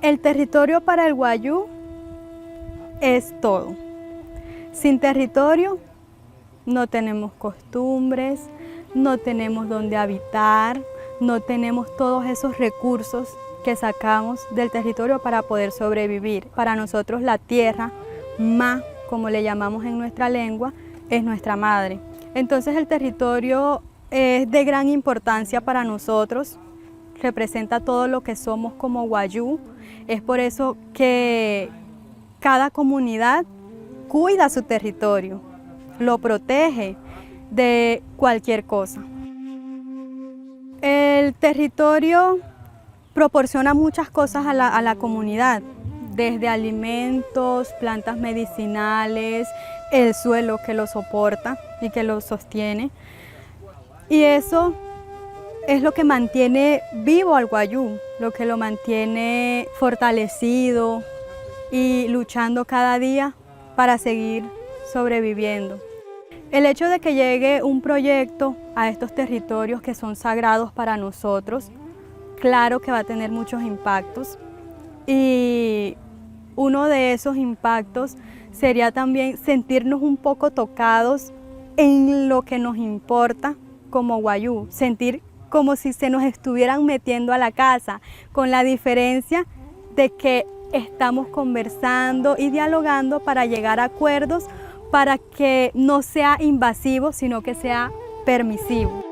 El territorio para el wayuu es todo. Sin territorio no tenemos costumbres, no tenemos dónde habitar, no tenemos todos esos recursos que sacamos del territorio para poder sobrevivir. Para nosotros la tierra, ma, como le llamamos en nuestra lengua, es nuestra madre. Entonces el territorio es de gran importancia para nosotros, representa todo lo que somos como wayuu. Es por eso que cada comunidad cuida su territorio, lo protege de cualquier cosa. El territorio proporciona muchas cosas a la comunidad, desde alimentos, plantas medicinales, el suelo que lo soporta y que lo sostiene. Y eso es lo que mantiene vivo al wayuu, lo que lo mantiene fortalecido y luchando cada día para seguir sobreviviendo. El hecho de que llegue un proyecto a estos territorios que son sagrados para nosotros, claro que va a tener muchos impactos, y uno de esos impactos sería también sentirnos un poco tocados en lo que nos importa como wayuu, sentir como si se nos estuvieran metiendo a la casa, con la diferencia de que estamos conversando y dialogando para llegar a acuerdos, para que no sea invasivo, sino que sea permisivo.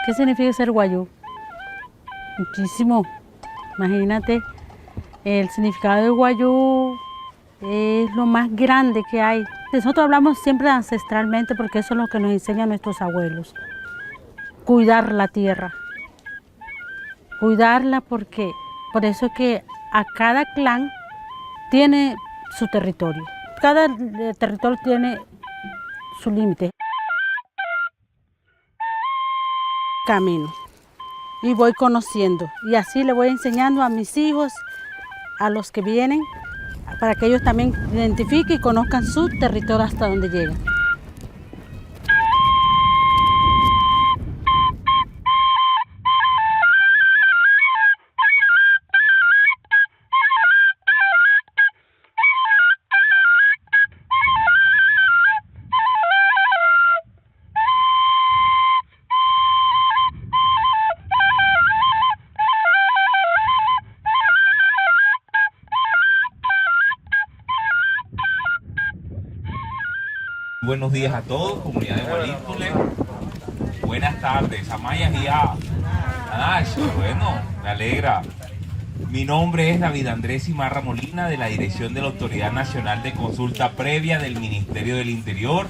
¿Qué significa ser wayuu? Muchísimo. Imagínate, el significado de wayuu es lo más grande que hay. Nosotros hablamos siempre ancestralmente porque eso es lo que nos enseñan nuestros abuelos. Cuidar la tierra. Cuidarla porque por eso es que a cada clan tiene su territorio. Cada territorio tiene su límite. Camino y voy conociendo y así le voy enseñando a mis hijos, a los que vienen, para que ellos también identifiquen y conozcan su territorio hasta donde llegan. Buenos días a todos, comunidad de Gualístule. Buenas tardes, Amaya Gia. Bueno, me alegra. Mi nombre es David Andrés Imarra Molina, de la Dirección de la Autoridad Nacional de Consulta Previa del Ministerio del Interior.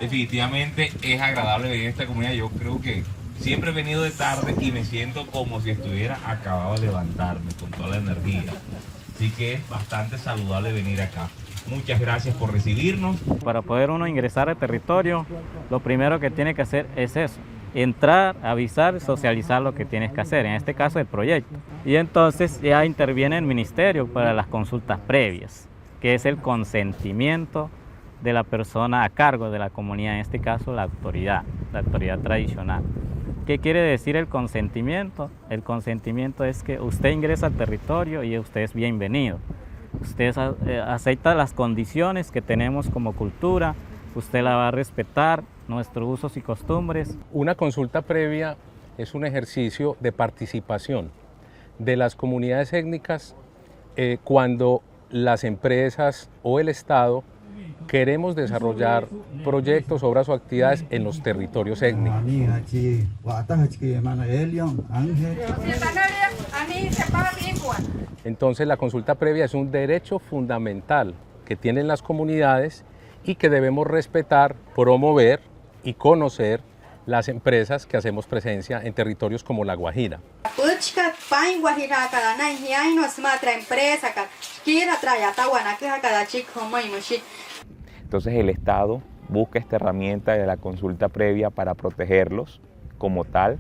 Definitivamente es agradable venir a esta comunidad. Yo creo que siempre he venido de tarde y me siento como si estuviera acabado de levantarme con toda la energía. Así que es bastante saludable venir acá. Muchas gracias por recibirnos. Para poder uno ingresar al territorio, lo primero que tiene que hacer es eso, entrar, avisar, socializar lo que tienes que hacer, en este caso el proyecto. Y entonces ya interviene el ministerio para las consultas previas, que es el consentimiento de la persona a cargo de la comunidad, en este caso la autoridad tradicional. ¿Qué quiere decir el consentimiento? El consentimiento es que usted ingresa al territorio y usted es bienvenido. Usted acepta las condiciones que tenemos como cultura, usted la va a respetar, nuestros usos y costumbres. Una consulta previa es un ejercicio de participación de las comunidades étnicas cuando las empresas o el Estado queremos desarrollar proyectos, obras o actividades en los territorios étnicos. Entonces la consulta previa es un derecho fundamental que tienen las comunidades y que debemos respetar, promover y conocer las empresas que hacemos presencia en territorios como La Guajira. Entonces el Estado busca esta herramienta de la consulta previa para protegerlos como tal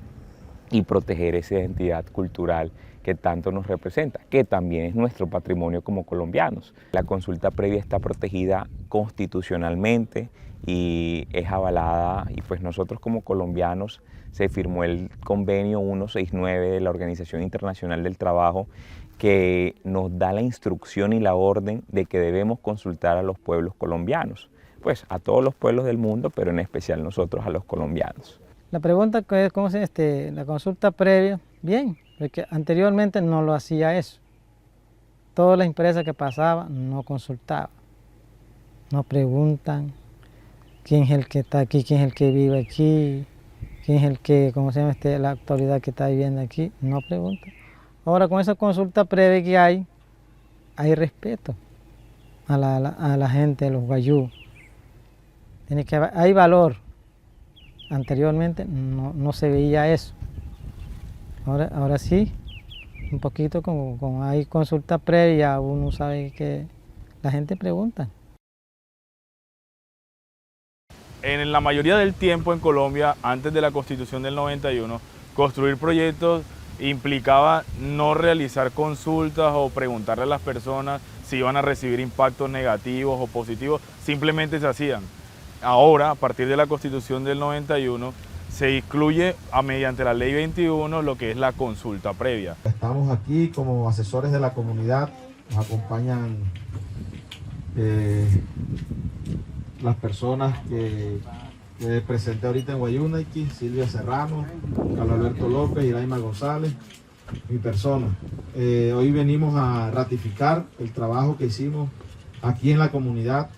y proteger esa identidad cultural que tanto nos representa, que también es nuestro patrimonio como colombianos. La consulta previa está protegida constitucionalmente y es avalada, y pues nosotros como colombianos se firmó el convenio 169 de la Organización Internacional del Trabajo, que nos da la instrucción y la orden de que debemos consultar a los pueblos colombianos, pues a todos los pueblos del mundo, pero en especial nosotros a los colombianos. La pregunta es cómo se la consulta previa, bien, porque anteriormente no lo hacía eso. Todas las empresas que pasaban no consultaban, no preguntan quién es el que está aquí, quién es el que vive aquí, quién es el que, ¿cómo se llama la autoridad que está viviendo aquí? No preguntan. Ahora con esa consulta previa que hay respeto a la gente, a los guayú. Hay valor. Anteriormente no se veía eso. Ahora sí, un poquito como hay consulta previa, uno sabe que la gente pregunta. En la mayoría del tiempo en Colombia, antes de la Constitución del 91, construir proyectos implicaba no realizar consultas o preguntarle a las personas si iban a recibir impactos negativos o positivos, simplemente se hacían. Ahora, a partir de la Constitución del 91, se incluye mediante la Ley 21 lo que es la consulta previa. Estamos aquí como asesores de la comunidad, nos acompañan las personas que presenté ahorita en Guayunaiki, Silvia Serrano, Carlos Alberto López, Iraima González, mi persona. Hoy venimos a ratificar el trabajo que hicimos aquí en la comunidad,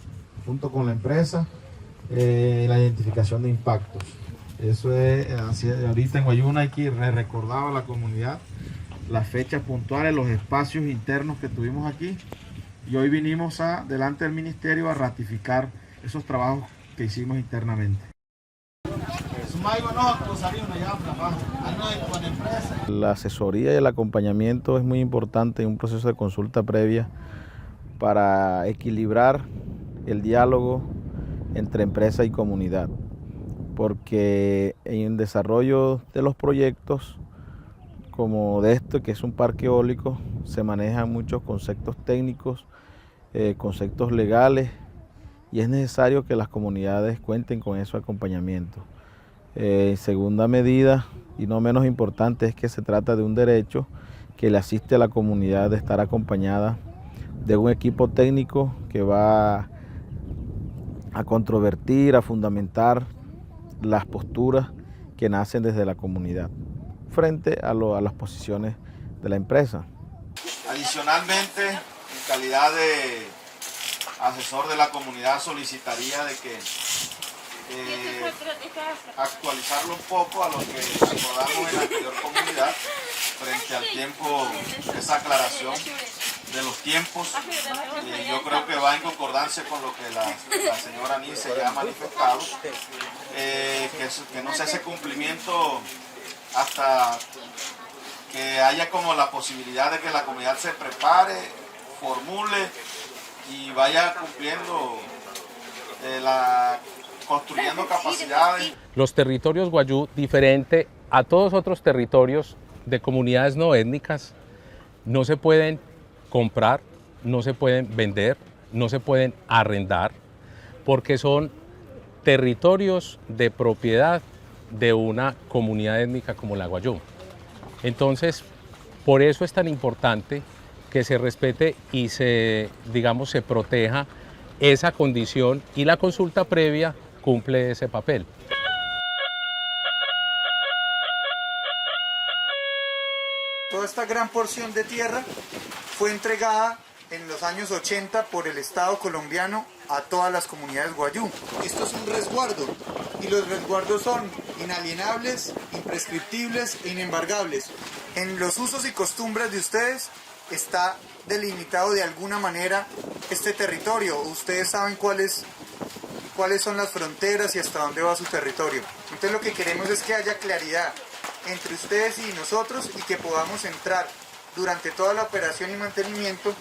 junto con la empresa, la identificación de impactos. Eso es, ahorita en Guayunaiki recordaba a la comunidad las fechas puntuales, los espacios internos que tuvimos aquí, y hoy vinimos delante del ministerio a ratificar esos trabajos que hicimos internamente. La asesoría y el acompañamiento es muy importante en un proceso de consulta previa para equilibrar el diálogo entre empresa y comunidad, porque en el desarrollo de los proyectos como de este, que es un parque eólico, se manejan muchos conceptos técnicos, conceptos legales, y es necesario que las comunidades cuenten con ese acompañamiento. En segunda medida, y no menos importante, es que se trata de un derecho que le asiste a la comunidad de estar acompañada de un equipo técnico que va a controvertir, a fundamentar las posturas que nacen desde la comunidad frente a las posiciones de la empresa. Adicionalmente, en calidad de asesor de la comunidad, solicitaría de que actualizarlo un poco a lo que acordamos en la anterior comunidad frente al tiempo, esa aclaración de los tiempos. Yo creo que va en concordancia con lo que la señora Nice ya ha manifestado, que no se hace cumplimiento hasta que haya como la posibilidad de que la comunidad se prepare, formule y vaya cumpliendo construyendo capacidades. Los territorios guayú, diferente a todos otros territorios de comunidades no étnicas, no se pueden comprar, no se pueden vender, no se pueden arrendar, porque son territorios de propiedad de una comunidad étnica como la guayú. Entonces, por eso es tan importante que se respete y se proteja esa condición, y la consulta previa cumple ese papel. Toda esta gran porción de tierra fue entregada en los años 80 por el Estado colombiano a todas las comunidades guayú. Esto es un resguardo, y los resguardos son inalienables, imprescriptibles e inembargables. En los usos y costumbres de ustedes está delimitado de alguna manera este territorio. Ustedes saben cuál es cuáles son las fronteras y hasta dónde va su territorio. Entonces lo que queremos es que haya claridad entre ustedes y nosotros y que podamos entrar durante toda la operación y mantenimiento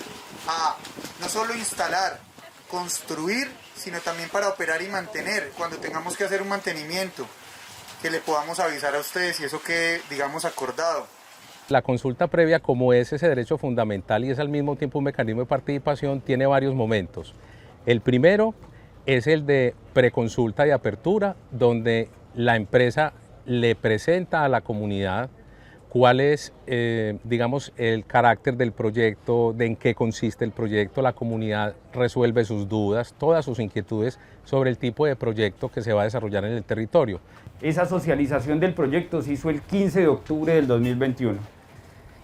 a no solo instalar, construir, sino también para operar y mantener. Cuando tengamos que hacer un mantenimiento, que le podamos avisar a ustedes y eso quede, digamos, acordado. La consulta previa, como es ese derecho fundamental y es al mismo tiempo un mecanismo de participación, tiene varios momentos. El primero es el de preconsulta y apertura, donde la empresa le presenta a la comunidad cuál es, digamos, el carácter del proyecto, de en qué consiste el proyecto. La comunidad resuelve sus dudas, todas sus inquietudes sobre el tipo de proyecto que se va a desarrollar en el territorio. Esa socialización del proyecto se hizo el 15 de octubre del 2021.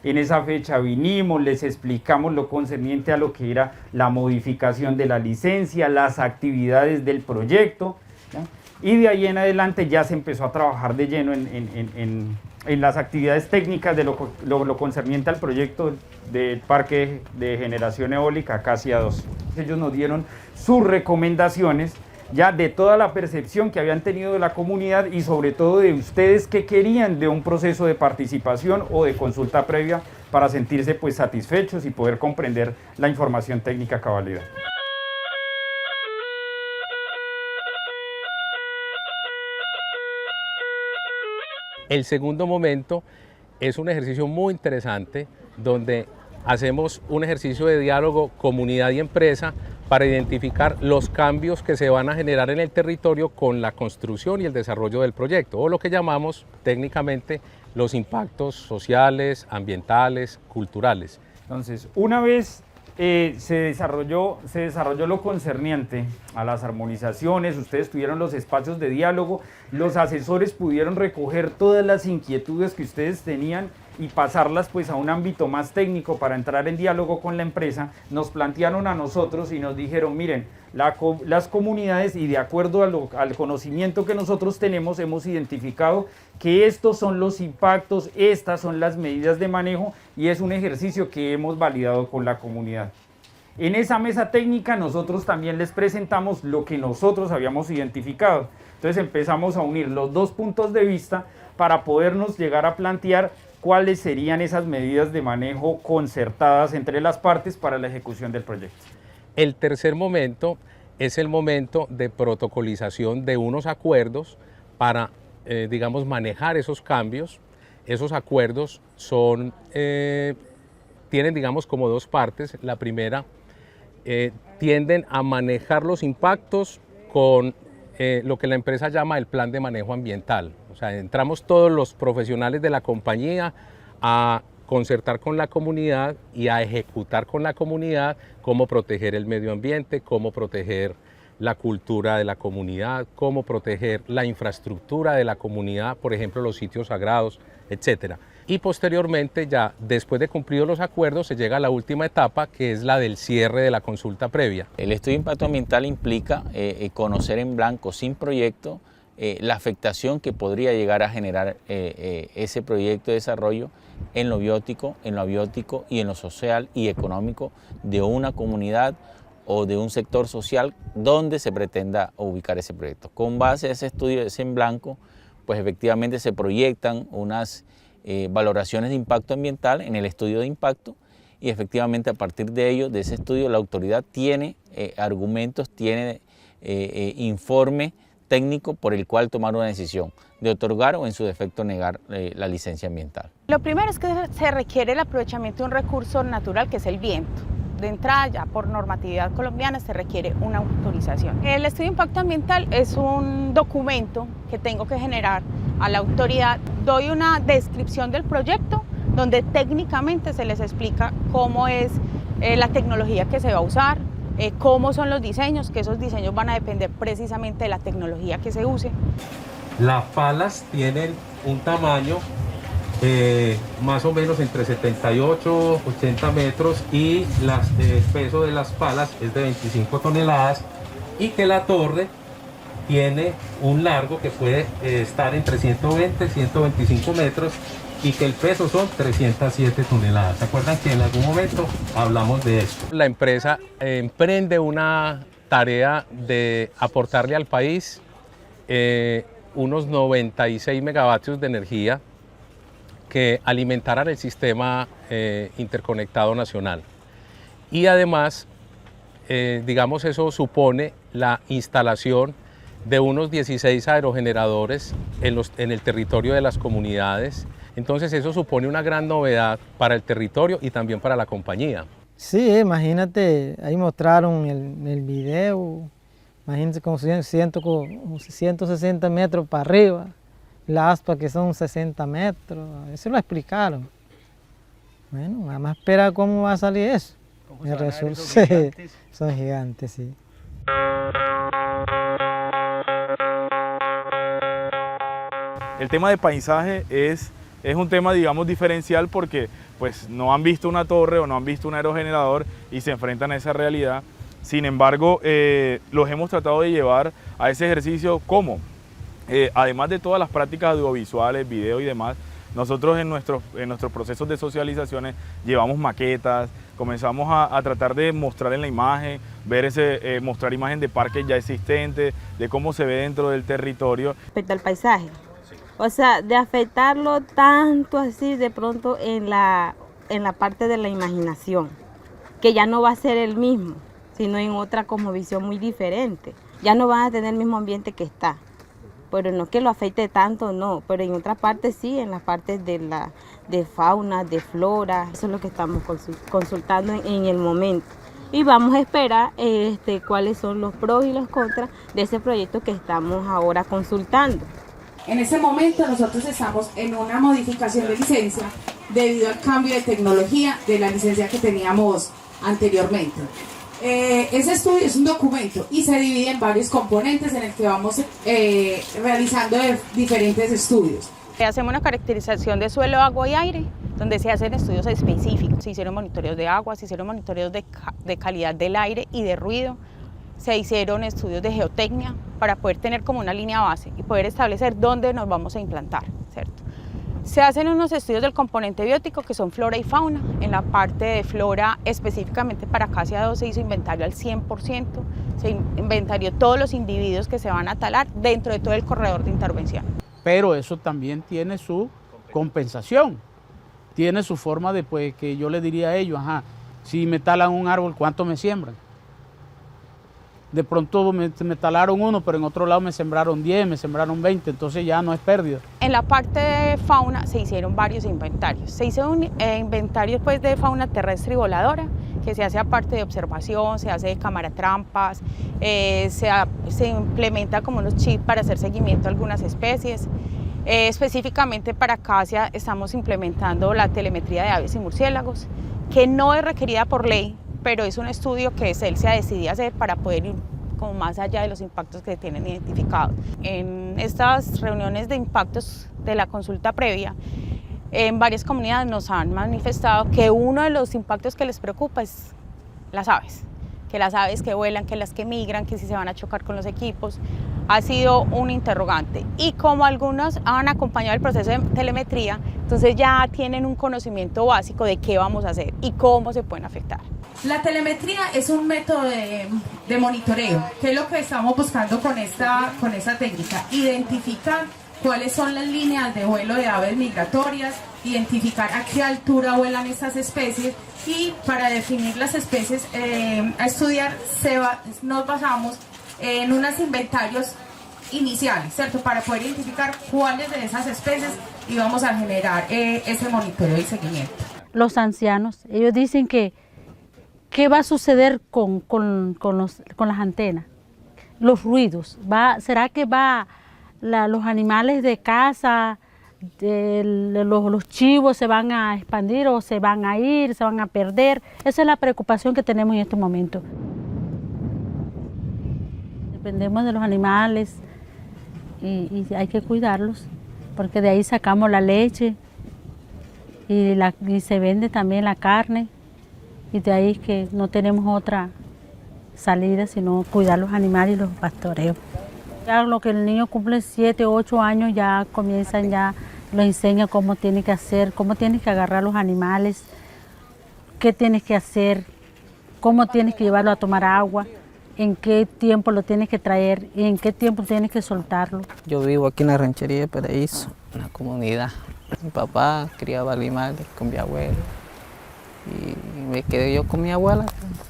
En esa fecha vinimos, les explicamos lo concerniente a lo que era la modificación de la licencia, las actividades del proyecto, ¿ya? Y de ahí en adelante ya se empezó a trabajar de lleno en las actividades técnicas de lo concerniente al proyecto del parque de generación eólica Acacia 2. Ellos nos dieron sus recomendaciones ya de toda la percepción que habían tenido de la comunidad y sobre todo de ustedes que querían de un proceso de participación o de consulta previa para sentirse pues satisfechos y poder comprender la información técnica a cabalidad. El segundo momento es un ejercicio muy interesante donde hacemos un ejercicio de diálogo comunidad y empresa para identificar los cambios que se van a generar en el territorio con la construcción y el desarrollo del proyecto, o lo que llamamos técnicamente los impactos sociales, ambientales, culturales. Entonces, una vez se desarrolló lo concerniente a las armonizaciones, ustedes tuvieron los espacios de diálogo, los asesores pudieron recoger todas las inquietudes que ustedes tenían y pasarlas pues a un ámbito más técnico para entrar en diálogo con la empresa. Nos plantearon a nosotros y nos dijeron, miren, las comunidades, y de acuerdo al conocimiento que nosotros tenemos, hemos identificado que estos son los impactos, estas son las medidas de manejo y es un ejercicio que hemos validado con la comunidad. En esa mesa técnica nosotros también les presentamos lo que nosotros habíamos identificado. Entonces empezamos a unir los dos puntos de vista para podernos llegar a plantear cuáles serían esas medidas de manejo concertadas entre las partes para la ejecución del proyecto. El tercer momento es el momento de protocolización de unos acuerdos para, digamos, manejar esos cambios. Esos acuerdos tienen, digamos, como dos partes. La primera, tienden a manejar los impactos con lo que la empresa llama el plan de manejo ambiental. O sea, entramos todos los profesionales de la compañía a concertar con la comunidad y a ejecutar con la comunidad cómo proteger el medio ambiente, cómo proteger la cultura de la comunidad, cómo proteger la infraestructura de la comunidad, por ejemplo, los sitios sagrados, etc. Y posteriormente, ya después de cumplidos los acuerdos, se llega a la última etapa, que es la del cierre de la consulta previa. El estudio de impacto ambiental implica conocer en blanco, sin proyecto, la afectación que podría llegar a generar ese proyecto de desarrollo en lo biótico, en lo abiótico y en lo social y económico de una comunidad o de un sector social donde se pretenda ubicar ese proyecto. Con base a ese estudio ese en blanco, pues efectivamente se proyectan unas valoraciones de impacto ambiental en el estudio de impacto y efectivamente a partir de ello, de ese estudio, la autoridad tiene argumentos, tiene informe técnico por el cual tomar una decisión de otorgar o en su defecto negar la licencia ambiental. Lo primero es que se requiere el aprovechamiento de un recurso natural que es el viento. De entrada, ya por normatividad colombiana, se requiere una autorización. El estudio de impacto ambiental es un documento que tengo que generar a la autoridad. Doy una descripción del proyecto donde técnicamente se les explica cómo es la tecnología que se va a usar, cómo son los diseños, que esos diseños van a depender precisamente de la tecnología que se use. Las palas tienen un tamaño más o menos entre 78 y 80 metros y el peso de las palas es de 25 toneladas y que la torre tiene un largo que puede estar entre 120 y 125 metros y que el peso son 307 toneladas. ¿Se acuerdan que en algún momento hablamos de esto? La empresa emprende una tarea de aportarle al país unos 96 megavatios de energía que alimentaran el sistema interconectado nacional. Y además, digamos, eso supone la instalación de unos 16 aerogeneradores en el territorio de las comunidades. Entonces eso supone una gran novedad para el territorio y también para la compañía. Sí, imagínate, ahí mostraron el video, imagínense como 160 metros para arriba, la aspa que son 60 metros, eso lo explicaron. Bueno, vamos a esperar cómo va a salir eso. Son gigantes, sí. El tema de paisaje es un tema, digamos, diferencial porque pues no han visto una torre o no han visto un aerogenerador y se enfrentan a esa realidad. Sin embargo, los hemos tratado de llevar a ese ejercicio como, además de todas las prácticas audiovisuales, video y demás, nosotros en nuestros procesos de socializaciones llevamos maquetas, comenzamos a tratar de mostrar en la imagen, mostrar imagen de parques ya existentes, de cómo se ve dentro del territorio. Respecto al paisaje, o sea, de afectarlo tanto así de pronto en la parte de la imaginación, que ya no va a ser el mismo, sino en otra cosmovisión muy diferente. Ya no van a tener el mismo ambiente que está, pero no que lo afecte tanto, no, pero en otras partes sí, en las partes de fauna, de flora, eso es lo que estamos consultando en el momento. Y vamos a esperar cuáles son los pros y los contras de ese proyecto que estamos ahora consultando. En este momento nosotros estamos en una modificación de licencia debido al cambio de tecnología de la licencia que teníamos anteriormente. Ese estudio es un documento y se divide en varios componentes en el que vamos realizando diferentes estudios. Hacemos una caracterización de suelo, agua y aire, donde se hacen estudios específicos. Se hicieron monitoreos de agua, se hicieron monitoreos de calidad del aire y de ruido. Se hicieron estudios de geotecnia para poder tener como una línea base y poder establecer dónde nos vamos a implantar, ¿cierto? Se hacen unos estudios del componente biótico que son flora y fauna. En la parte de flora, específicamente para Acacia 2, se hizo inventario al 100%, se inventarió todos los individuos que se van a talar dentro de todo el corredor de intervención. Pero eso también tiene su compensación, tiene su forma de, pues, que yo le diría a ellos, ajá, si me talan un árbol, ¿cuánto me siembran? De pronto me talaron uno, pero en otro lado me sembraron 10, me sembraron 20, entonces ya no es pérdida. En la parte de fauna se hicieron varios inventarios. Se hizo un inventario pues, de fauna terrestre y voladora, que se hace aparte de observación, se hace de cámara trampas, se implementa como unos chips para hacer seguimiento a algunas especies. Específicamente para acacia estamos implementando la telemetría de aves y murciélagos, que no es requerida por ley, pero es un estudio que se ha decidido hacer para poder ir como más allá de los impactos que tienen identificados. En estas reuniones de impactos de la consulta previa, en varias comunidades nos han manifestado que uno de los impactos que les preocupa es las aves que vuelan, que las que migran, que si se van a chocar con los equipos. Ha sido un interrogante y como algunos han acompañado el proceso de telemetría, entonces ya tienen un conocimiento básico de qué vamos a hacer y cómo se pueden afectar. La telemetría es un método de monitoreo, que es lo que estamos buscando con esta técnica, identificar cuáles son las líneas de vuelo de aves migratorias, identificar a qué altura vuelan estas especies y para definir las especies a estudiar nos basamos en unos inventarios iniciales, ¿cierto? Para poder identificar cuáles de esas especies íbamos a generar ese monitoreo y seguimiento. Los ancianos, ellos dicen que ¿qué va a suceder con las antenas? Los ruidos. ¿Será que los animales de casa, los chivos se van a expandir o se van a ir, se van a perder? Esa es la preocupación que tenemos en este momento. Dependemos de los animales y hay que cuidarlos, porque de ahí sacamos la leche y se vende también la carne. Y de ahí que no tenemos otra salida sino cuidar los animales y los pastoreos. Ya lo que el niño cumple 7 o 8 años ya comienzan, ya lo enseñan cómo tiene que hacer, cómo tienes que agarrar los animales, qué tienes que hacer, cómo tienes que llevarlo a tomar agua. en qué tiempo lo tienes que traer y en qué tiempo tienes que soltarlo. Yo vivo aquí en la ranchería de Paraíso, en la comunidad. Mi papá criaba animales con mi abuelo y me quedé yo con mi abuela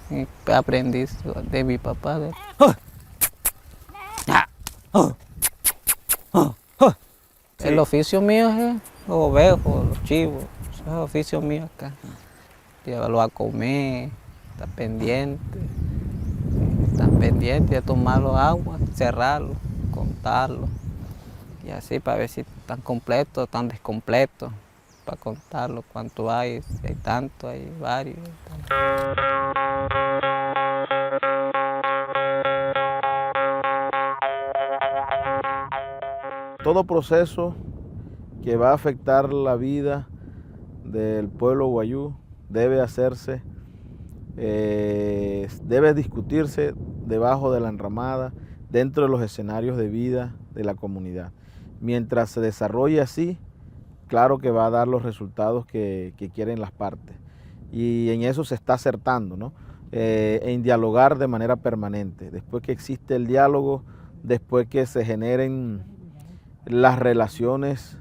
y aprendí de mi papá. El oficio mío es los ovejos, los chivos, eso es el oficio mío acá. Llevarlo a comer, estar pendiente de tomarlo agua, cerrarlo, contarlo. Y así para ver si están completos, están descompletos, para contarlo, cuánto hay, si hay tanto, hay varios. Todo proceso que va a afectar la vida del pueblo guayú debe hacerse, debe discutirse debajo de la enramada, dentro de los escenarios de vida de la comunidad. Mientras se desarrolle así, claro que va a dar los resultados que quieren las partes. Y en eso se está acertando, ¿no? En dialogar de manera permanente. Después que existe el diálogo, después que se generen las relaciones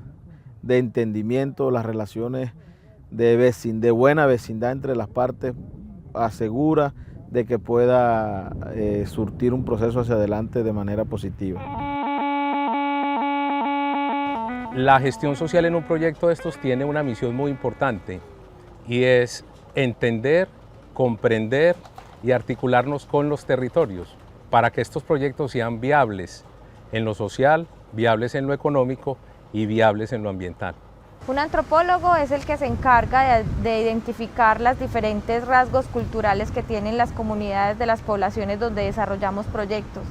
de entendimiento, las relaciones de buena vecindad entre las partes, asegura de que pueda surtir un proceso hacia adelante de manera positiva. La gestión social en un proyecto de estos tiene una misión muy importante y es entender, comprender y articularnos con los territorios para que estos proyectos sean viables en lo social, viables en lo económico y viables en lo ambiental. Un antropólogo es el que se encarga de identificar los diferentes rasgos culturales que tienen las comunidades de las poblaciones donde desarrollamos proyectos.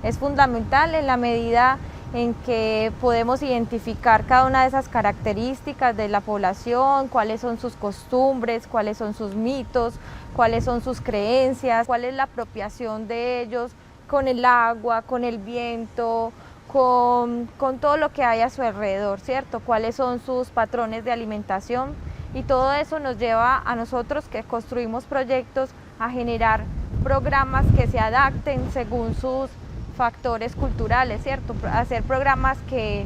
Es fundamental en la medida en que podemos identificar cada una de esas características de la población, cuáles son sus costumbres, cuáles son sus mitos, cuáles son sus creencias, cuál es la apropiación de ellos con el agua, con el viento, con todo lo que hay a su alrededor, ¿cierto? Cuáles son sus patrones de alimentación, y todo eso nos lleva a nosotros que construimos proyectos a generar programas que se adapten según sus factores culturales, ¿cierto? Hacer programas que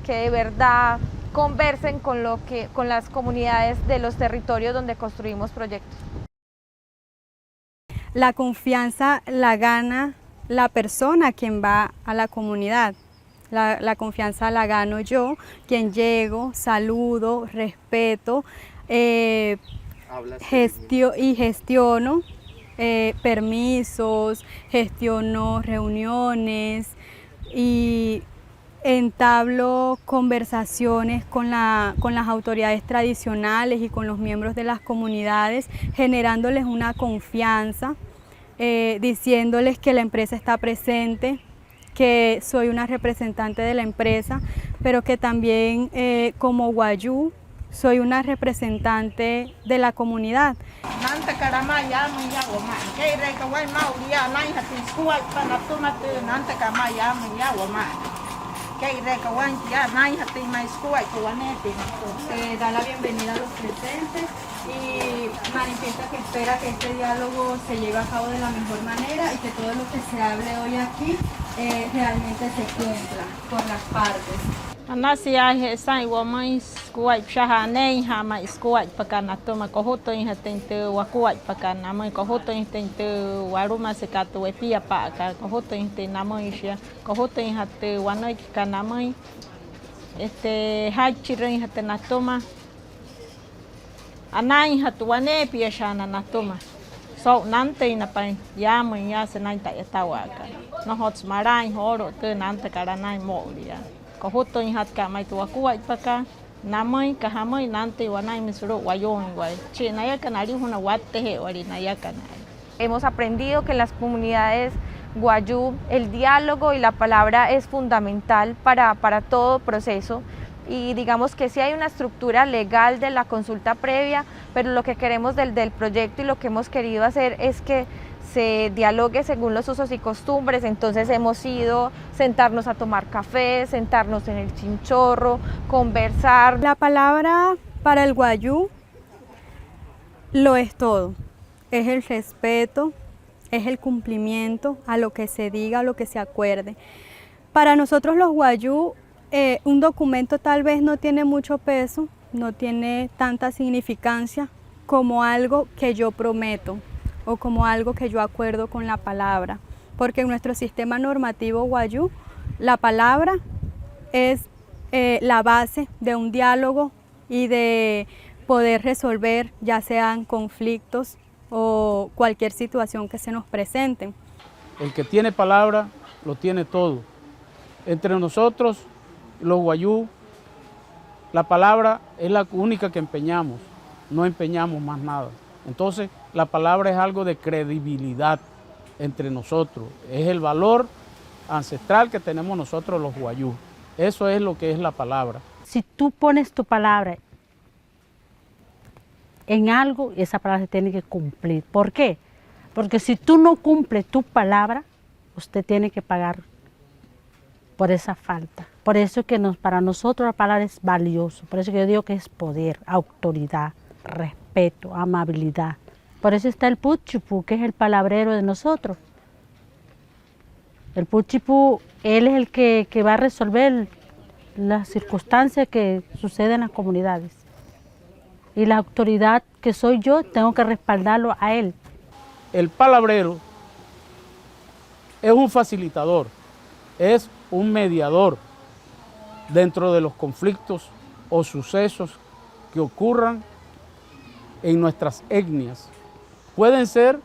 de verdad conversen con las comunidades de los territorios donde construimos proyectos. La confianza la gana la persona quien va a la comunidad. La confianza la gano yo, quien llego, saludo, respeto, gestiono permisos, gestiono reuniones y entablo conversaciones con las autoridades tradicionales y con los miembros de las comunidades, generándoles una confianza, diciéndoles que la empresa está presente, que soy una representante de la empresa, pero que también como guayú soy una representante de la comunidad. Da la bienvenida a los presentes y manifiesta que espera que este diálogo se lleve a cabo de la mejor manera y que todo lo que se hable hoy aquí realmente se cumpla por las partes. Anasi ai sai wa mai skuai pshaha nei ha mai skuai pakana toma kohoto in hatente wa kuai pakana mai kohoto in tente waruma sekato e pia pa ka kohoto in te namoi shia kohoto in hatte wanoi kana mai hachire in hatte natoma anai hatu wane pia shana natoma so nante na pai ya mai ya se nai ta tawa ka no hot marai horo te nante kara nai moria kohoto in hat ka mai tu kuai paka namai ka hamai nante wanai misro wayon wai che naya kanari huna watte he wari naya kanari. Hemos aprendido que en las comunidades guayú el diálogo y la palabra es fundamental para todo proceso, y digamos que sí hay una estructura legal de la consulta previa, pero lo que queremos del proyecto y lo que hemos querido hacer es que se dialogue según los usos y costumbres. Entonces hemos ido sentarnos a tomar café, sentarnos en el chinchorro, conversar. La palabra para el guayú lo es todo, es el respeto, es el cumplimiento a lo que se diga, a lo que se acuerde. Para nosotros los guayú, un documento tal vez no tiene mucho peso, no tiene tanta significancia como algo que yo prometo o como algo que yo acuerdo con la palabra, porque en nuestro sistema normativo guayú, la palabra es la base de un diálogo y de poder resolver ya sean conflictos o cualquier situación que se nos presente. El que tiene palabra lo tiene todo. Entre nosotros, los guayú, la palabra es la única que empeñamos, no empeñamos más nada. Entonces, la palabra es algo de credibilidad entre nosotros, es el valor ancestral que tenemos nosotros los guayú. Eso es lo que es la palabra. Si tú pones tu palabra en algo, esa palabra se tiene que cumplir. ¿Por qué? Porque si tú no cumples tu palabra, usted tiene que pagar por esa falta. Por eso que para nosotros la palabra es valiosa. Por eso que yo digo que es poder, autoridad, respeto, amabilidad. Por eso está el Puchipu, que es el palabrero de nosotros. El Puchipu, él es el que va a resolver las circunstancias que suceden en las comunidades. Y la autoridad que soy yo, tengo que respaldarlo a él. El palabrero es un facilitador, es un mediador dentro de los conflictos o sucesos que ocurran en nuestras etnias. Pueden ser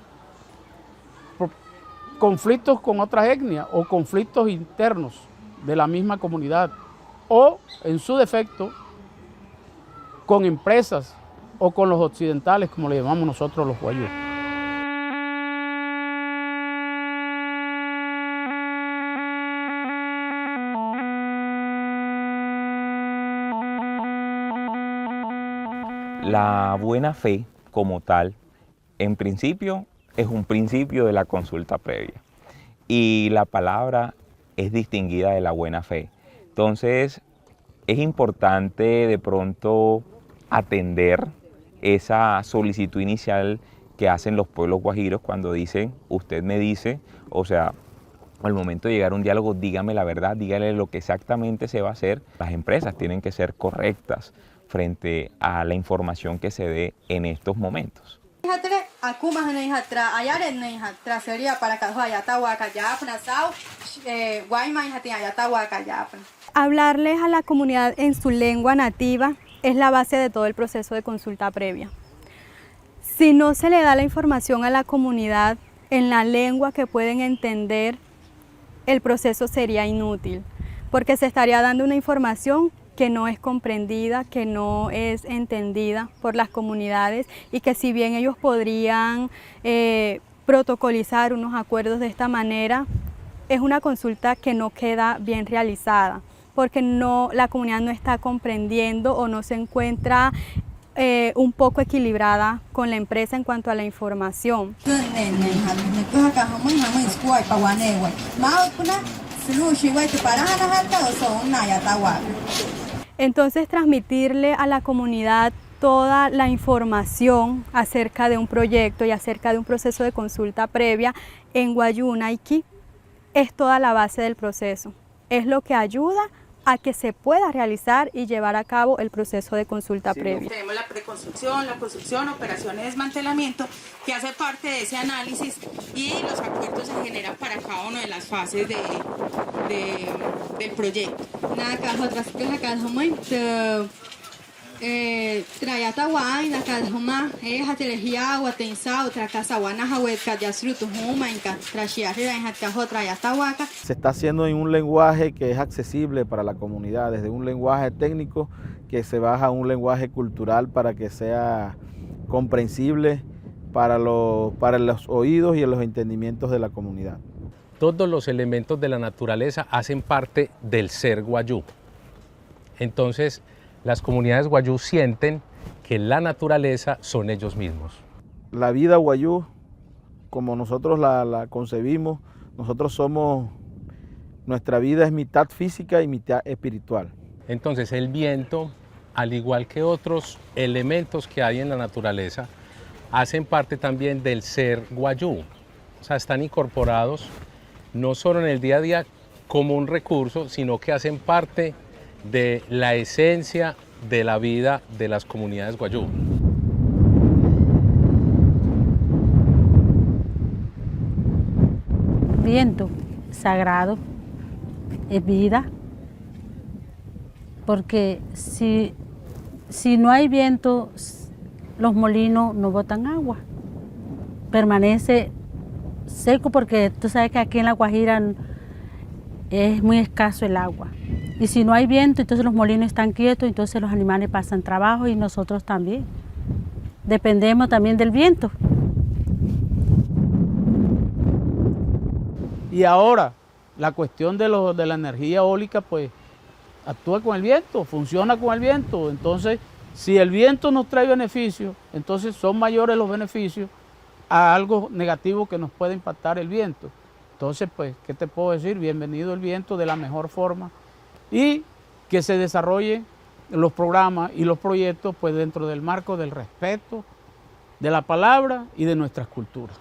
conflictos con otras etnias o conflictos internos de la misma comunidad o, en su defecto, con empresas o con los occidentales, como le llamamos nosotros los guayú. La buena fe como tal, en principio, es un principio de la consulta previa y la palabra es distinguida de la buena fe. Entonces, es importante de pronto atender esa solicitud inicial que hacen los pueblos guajiros cuando dicen, usted me dice, o sea, al momento de llegar a un diálogo, dígame la verdad, dígale lo que exactamente se va a hacer. Las empresas tienen que ser correctas frente a la información que se dé en estos momentos. Hablarles a la comunidad en su lengua nativa es la base de todo el proceso de consulta previa. Si no se le da la información a la comunidad en la lengua que pueden entender, el proceso sería inútil, porque se estaría dando una información que no es comprendida, que no es entendida por las comunidades y que si bien ellos podrían protocolizar unos acuerdos de esta manera, es una consulta que no queda bien realizada, porque la comunidad no está comprendiendo o no se encuentra un poco equilibrada con la empresa en cuanto a la información. Entonces, transmitirle a la comunidad toda la información acerca de un proyecto y acerca de un proceso de consulta previa en guayú naiqui es toda la base del proceso. Es lo que ayuda a que se pueda realizar y llevar a cabo el proceso de consulta previa. Tenemos la preconstrucción, la construcción, operaciones de desmantelamiento, que hace parte de ese análisis y los acuerdos se generan para cada una de las fases del proyecto. Se está haciendo en un lenguaje que es accesible para la comunidad, desde un lenguaje técnico que se baja a un lenguaje cultural para que sea comprensible para los oídos y los entendimientos de la comunidad. Todos los elementos de la naturaleza hacen parte del ser guayú. Entonces, las comunidades guayú sienten que la naturaleza son ellos mismos. La vida guayú, como nosotros la concebimos, nuestra vida es mitad física y mitad espiritual. Entonces el viento, al igual que otros elementos que hay en la naturaleza, hacen parte también del ser guayú. O sea, están incorporados no solo en el día a día como un recurso, sino que hacen parte de la esencia de la vida de las comunidades guayú. Viento sagrado es vida, porque si no hay viento, los molinos no botan agua, permanece seco, porque tú sabes que aquí en La Guajira es muy escaso el agua. Y si no hay viento, entonces los molinos están quietos, entonces los animales pasan trabajo y nosotros también. Dependemos también del viento. Y ahora, la cuestión de la energía eólica, pues, actúa con el viento, funciona con el viento. Entonces, si el viento nos trae beneficios, entonces son mayores los beneficios a algo negativo que nos puede impactar el viento. Entonces, pues, ¿qué te puedo decir? Bienvenido el viento de la mejor forma y que se desarrollen los programas y los proyectos pues dentro del marco del respeto de la palabra y de nuestras culturas.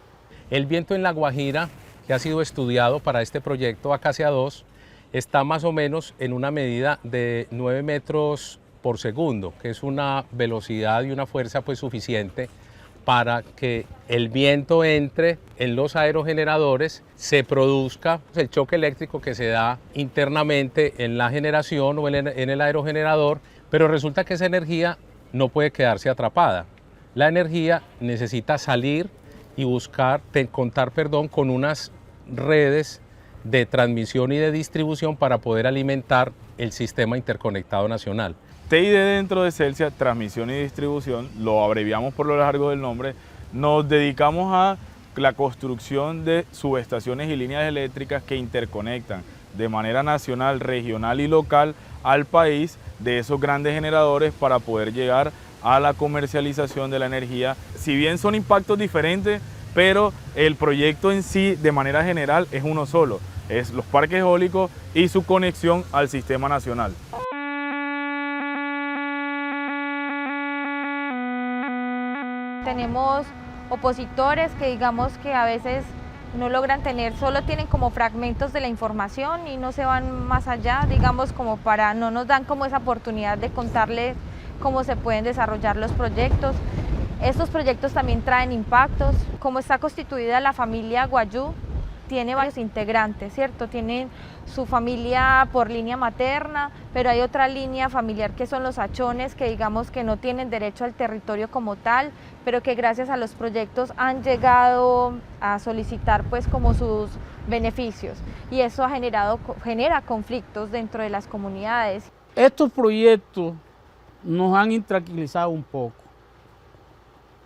El viento en La Guajira, que ha sido estudiado para este proyecto Acacia 2, está más o menos en una medida de 9 metros por segundo, que es una velocidad y una fuerza pues suficiente para que el viento entre en los aerogeneradores, se produzca el choque eléctrico que se da internamente en la generación o en el aerogenerador, pero resulta que esa energía no puede quedarse atrapada. La energía necesita salir y contar con unas redes de transmisión y de distribución para poder alimentar el sistema interconectado nacional. TID dentro de Celsia, transmisión y distribución, lo abreviamos por lo largo del nombre, nos dedicamos a la construcción de subestaciones y líneas eléctricas que interconectan de manera nacional, regional y local al país de esos grandes generadores para poder llegar a la comercialización de la energía. Si bien son impactos diferentes, pero el proyecto en sí, de manera general, es uno solo, es los parques eólicos y su conexión al sistema nacional. Tenemos opositores que digamos que a veces no logran tener, solo tienen como fragmentos de la información y no se van más allá, digamos como no nos dan como esa oportunidad de contarles cómo se pueden desarrollar los proyectos. Estos proyectos también traen impactos. Como está constituida la familia guayú, tiene varios integrantes, ¿cierto? Tienen su familia por línea materna, pero hay otra línea familiar que son los achones, que digamos que no tienen derecho al territorio como tal, pero que gracias a los proyectos han llegado a solicitar pues como sus beneficios, y eso genera conflictos dentro de las comunidades. Estos proyectos nos han intranquilizado un poco.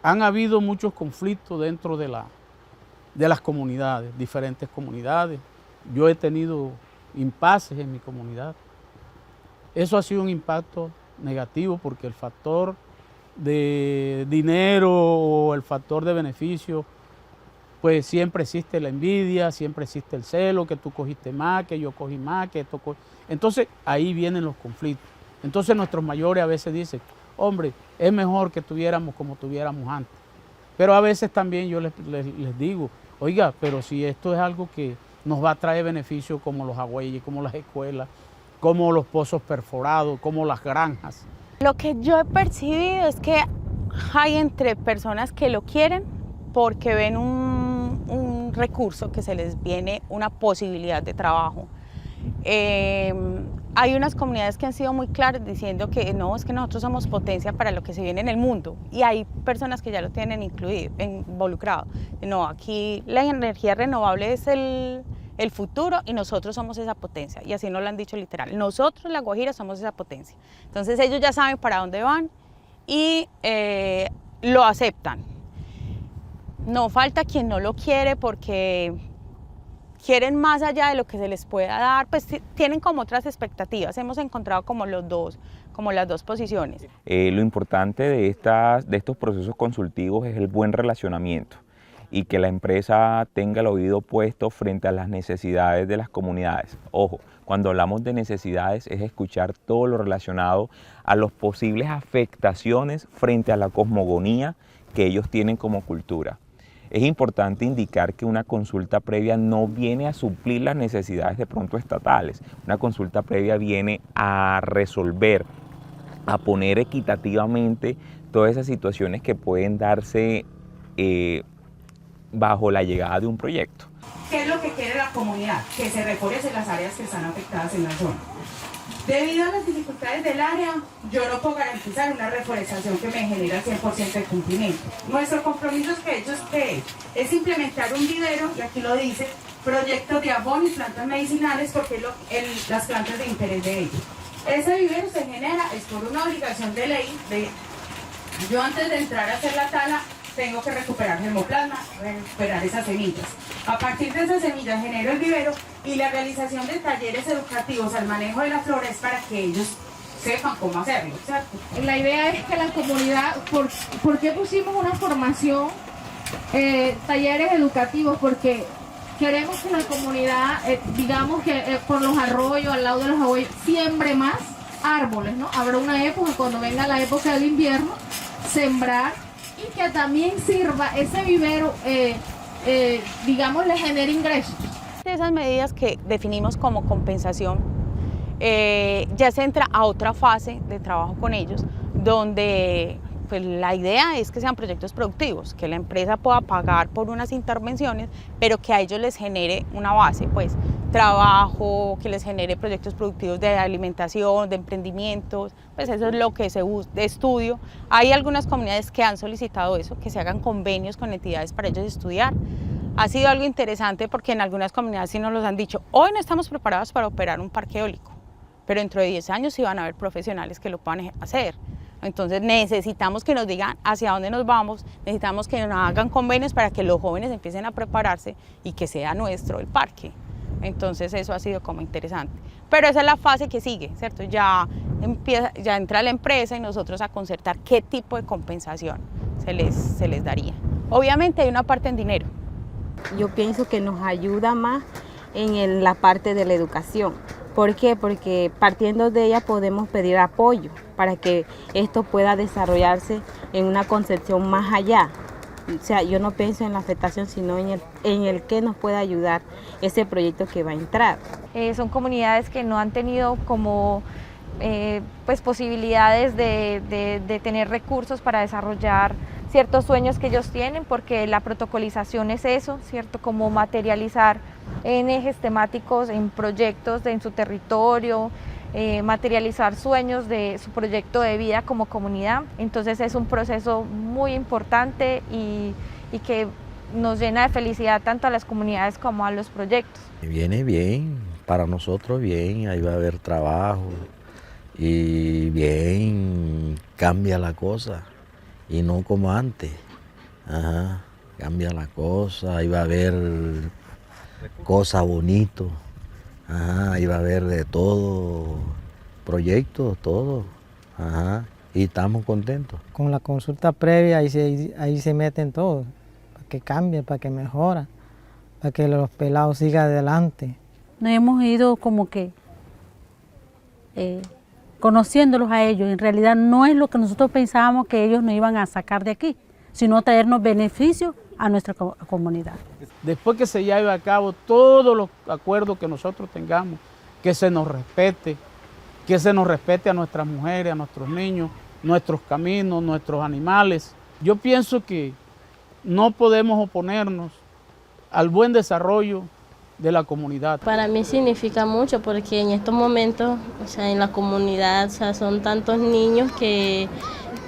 Han habido muchos conflictos dentro de las comunidades, diferentes comunidades. Yo he tenido impases en mi comunidad. Eso ha sido un impacto negativo porque el factor de dinero o el factor de beneficio, pues siempre existe la envidia, siempre existe el celo, que tú cogiste más, que yo cogí más, que esto cogí. Entonces ahí vienen los conflictos. Entonces nuestros mayores a veces dicen, hombre, es mejor que tuviéramos como tuviéramos antes. Pero a veces también yo les digo, oiga, pero si esto es algo que nos va a traer beneficios como los agüeyes, como las escuelas, como los pozos perforados, como las granjas. Lo que yo he percibido es que hay entre personas que lo quieren porque ven un recurso que se les viene, una posibilidad de trabajo. Hay unas comunidades que han sido muy claras diciendo que no, es que nosotros somos potencia para lo que se viene en el mundo, y hay personas que ya lo tienen involucrado. No, aquí la energía renovable es el futuro y nosotros somos esa potencia, y así nos lo han dicho literal. Nosotros, La Guajira, somos esa potencia. Entonces ellos ya saben para dónde van y lo aceptan. No falta quien no lo quiere porque quieren más allá de lo que se les pueda dar, pues tienen como otras expectativas. Hemos encontrado como las dos posiciones. Lo importante de estos procesos consultivos es el buen relacionamiento y que la empresa tenga el oído puesto frente a las necesidades de las comunidades. Ojo, cuando hablamos de necesidades es escuchar todo lo relacionado a las posibles afectaciones frente a la cosmogonía que ellos tienen como cultura. Es importante indicar que una consulta previa no viene a suplir las necesidades de pronto estatales. Una consulta previa viene a resolver, a poner equitativamente todas esas situaciones que pueden darse bajo la llegada de un proyecto. ¿Qué es lo que quiere la comunidad? Que se refuercen las áreas que están afectadas en la zona. Debido a las dificultades del área, yo no puedo garantizar una reforestación que me genere el 100% de cumplimiento. Nuestro compromiso es que ellos es implementar un vivero, y aquí lo dice, proyectos de abono y plantas medicinales, porque es las plantas de interés de ellos. Ese vivero se genera, es por una obligación de ley, yo antes de entrar a hacer la tala, tengo que recuperar germoplasma, recuperar esas semillas. A partir de esas semillas genero el vivero y la realización de talleres educativos al manejo de las flores para que ellos sepan cómo hacerlo, ¿cierto? La idea es que la comunidad, ¿por qué pusimos una formación, talleres educativos? Porque queremos que la comunidad, digamos que por los arroyos, al lado de los arroyos, siembre más árboles, ¿no? Habrá una época, cuando venga la época del invierno, sembrar, y que también sirva ese vivero, digamos, le genere ingresos. Esas medidas que definimos como compensación, ya se entra a otra fase de trabajo con ellos, donde pues, la idea es que sean proyectos productivos, que la empresa pueda pagar por unas intervenciones, pero que a ellos les genere una base, pues trabajo, que les genere proyectos productivos de alimentación, de emprendimientos, pues eso es lo que se de estudio. Hay algunas comunidades que han solicitado eso, que se hagan convenios con entidades para ellos estudiar. Ha sido algo interesante porque en algunas comunidades sí nos los han dicho, hoy no estamos preparados para operar un parque eólico, pero dentro de 10 años sí van a haber profesionales que lo puedan hacer. Entonces necesitamos que nos digan hacia dónde nos vamos, necesitamos que nos hagan convenios para que los jóvenes empiecen a prepararse y que sea nuestro el parque. Entonces eso ha sido como interesante. Pero esa es la fase que sigue, ¿cierto? Ya entra la empresa y nosotros a concertar qué tipo de compensación se les daría. Obviamente hay una parte en dinero. Yo pienso que nos ayuda más en la parte de la educación. ¿Por qué? Porque partiendo de ella podemos pedir apoyo para que esto pueda desarrollarse en una concepción más allá. O sea, yo no pienso en la afectación, sino en el que nos pueda ayudar ese proyecto que va a entrar. Son comunidades que no han tenido como pues posibilidades de tener recursos para desarrollar ciertos sueños que ellos tienen, porque la protocolización es eso, ¿cierto? Como materializar en ejes temáticos, en proyectos en su territorio, materializar sueños de su proyecto de vida como comunidad. Entonces es un proceso muy importante y que nos llena de felicidad tanto a las comunidades como a los proyectos. Viene bien, para nosotros bien, ahí va a haber trabajo y bien, cambia la cosa y no como antes. Ajá, cambia la cosa, ahí va a haber cosas bonitas. Ajá, ahí va a haber de todo, proyectos, todo. Ajá, y estamos contentos. Con la consulta previa ahí se meten todos, para que cambie, para que mejore, para que los pelados sigan adelante. Nos hemos ido como que conociéndolos a ellos. En realidad no es lo que nosotros pensábamos que ellos nos iban a sacar de aquí, sino traernos beneficios a nuestra comunidad. Después que se lleve a cabo todos los acuerdos que nosotros tengamos, que se nos respete a nuestras mujeres, a nuestros niños, nuestros caminos, nuestros animales. Yo pienso que no podemos oponernos al buen desarrollo de la comunidad. Para mí significa mucho porque en estos momentos, o sea, en la comunidad, o sea, son tantos niños que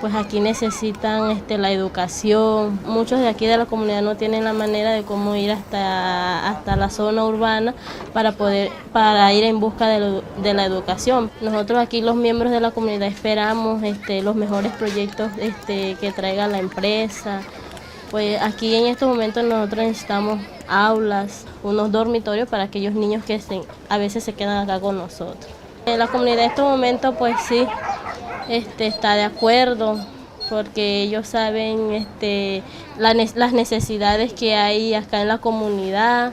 pues aquí necesitan la educación. Muchos de aquí de la comunidad no tienen la manera de cómo ir hasta la zona urbana para ir en busca de la educación. Nosotros aquí los miembros de la comunidad esperamos los mejores proyectos que traiga la empresa. Pues aquí en estos momentos nosotros necesitamos aulas, unos dormitorios para aquellos niños que a veces se quedan acá con nosotros. La comunidad en estos momentos pues sí está de acuerdo porque ellos saben las necesidades que hay acá en la comunidad.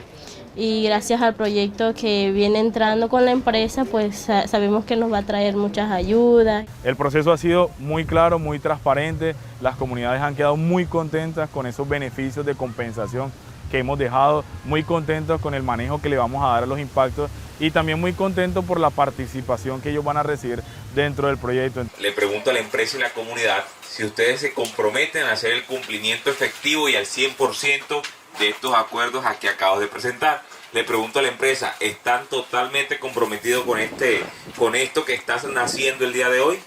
y gracias al proyecto que viene entrando con la empresa, pues sabemos que nos va a traer muchas ayudas. El proceso ha sido muy claro, muy transparente, las comunidades han quedado muy contentas con esos beneficios de compensación que hemos dejado, muy contentos con el manejo que le vamos a dar a los impactos y también muy contentos por la participación que ellos van a recibir dentro del proyecto. Le pregunto a la empresa y la comunidad si ustedes se comprometen a hacer el cumplimiento efectivo y al 100% de estos acuerdos a que acabo de presentar. Le pregunto a la empresa, ¿están totalmente comprometidos con esto que están haciendo el día de hoy?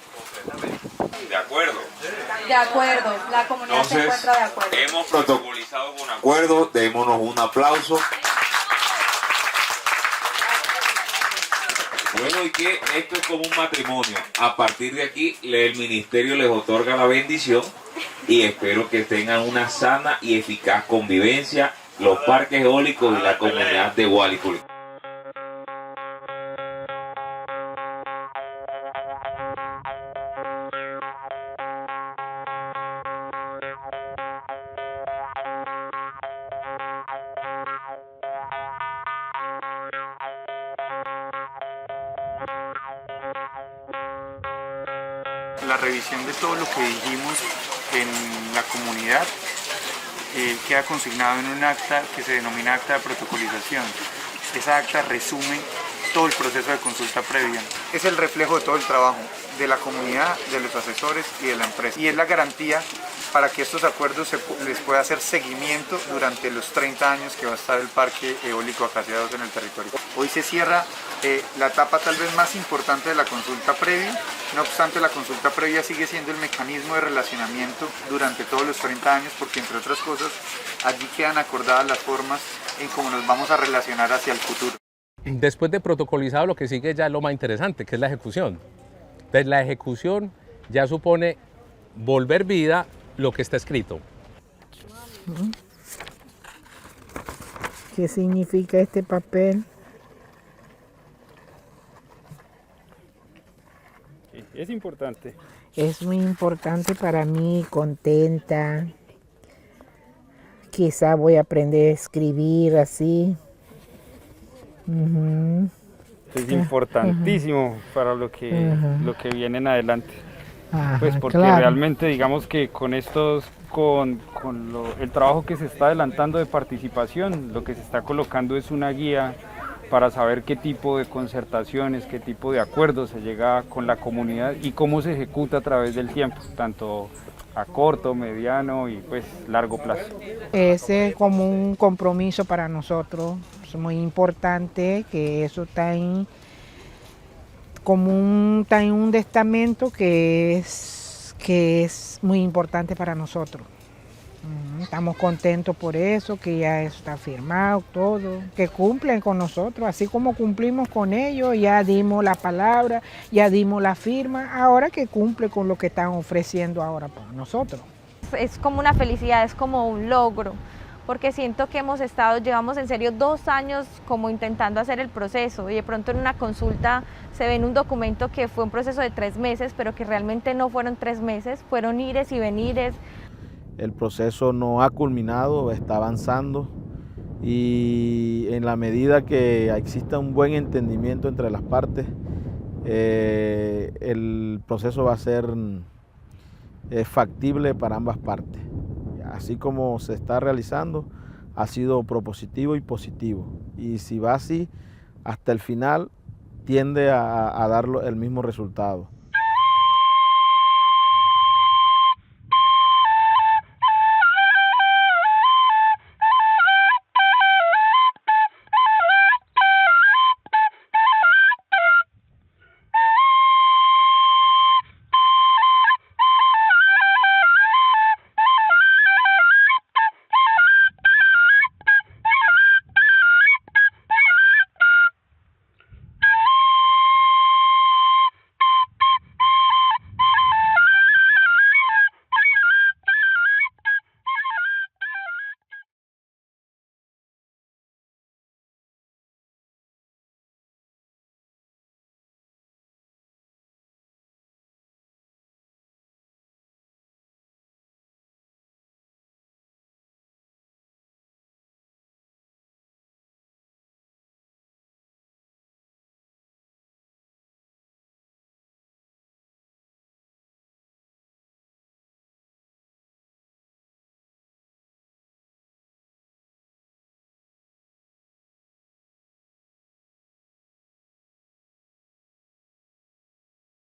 ¿De acuerdo? De acuerdo, la comunidad se encuentra de acuerdo. Hemos protocolizado con acuerdo, démonos un aplauso. Bueno, y que esto es como un matrimonio. A partir de aquí, el ministerio les otorga la bendición y espero que tengan una sana y eficaz convivencia los parques eólicos y la comunidad de Guálico. La revisión de todo lo que dijimos en la comunidad queda consignado en un acta que se denomina acta de protocolización. Esa acta resume todo el proceso de consulta previa. Es el reflejo de todo el trabajo de la comunidad, de los asesores y de la empresa. Y es la garantía para que estos acuerdos les pueda hacer seguimiento durante los 30 años que va a estar el parque eólico Acacia 2 en el territorio. Hoy se cierra la etapa tal vez más importante de la consulta previa. No obstante, la consulta previa sigue siendo el mecanismo de relacionamiento durante todos los 30 años porque, entre otras cosas, allí quedan acordadas las formas en cómo nos vamos a relacionar hacia el futuro. Después de protocolizado, lo que sigue ya es lo más interesante, que es la ejecución. Entonces, la ejecución ya supone volver vida lo que está escrito. ¿Qué significa este papel? Es importante. Es muy importante para mí, contenta. Quizá voy a aprender a escribir así. Es importantísimo para lo que viene en adelante. Pues porque claro. Realmente digamos que con estos, con el trabajo que se está adelantando de participación, lo que se está colocando es una guía para saber qué tipo de concertaciones, qué tipo de acuerdos se llega con la comunidad y cómo se ejecuta a través del tiempo, tanto a corto, mediano y pues largo plazo. Ese es como un compromiso para nosotros, es muy importante que eso está en un testamento que es muy importante para nosotros. Estamos contentos por eso, que ya está firmado todo, que cumplen con nosotros, así como cumplimos con ellos, ya dimos la palabra, ya dimos la firma, ahora que cumple con lo que están ofreciendo ahora para nosotros. Es como una felicidad, es como un logro, porque siento que llevamos en serio 2 años como intentando hacer el proceso y de pronto en una consulta se ve en un documento que fue un proceso de 3 meses, pero que realmente no fueron 3 meses, fueron ires y venires. El proceso no ha culminado, está avanzando y en la medida que exista un buen entendimiento entre las partes, el proceso va a ser factible para ambas partes. Así como se está realizando, ha sido propositivo y positivo. Y si va así, hasta el final tiende a dar el mismo resultado.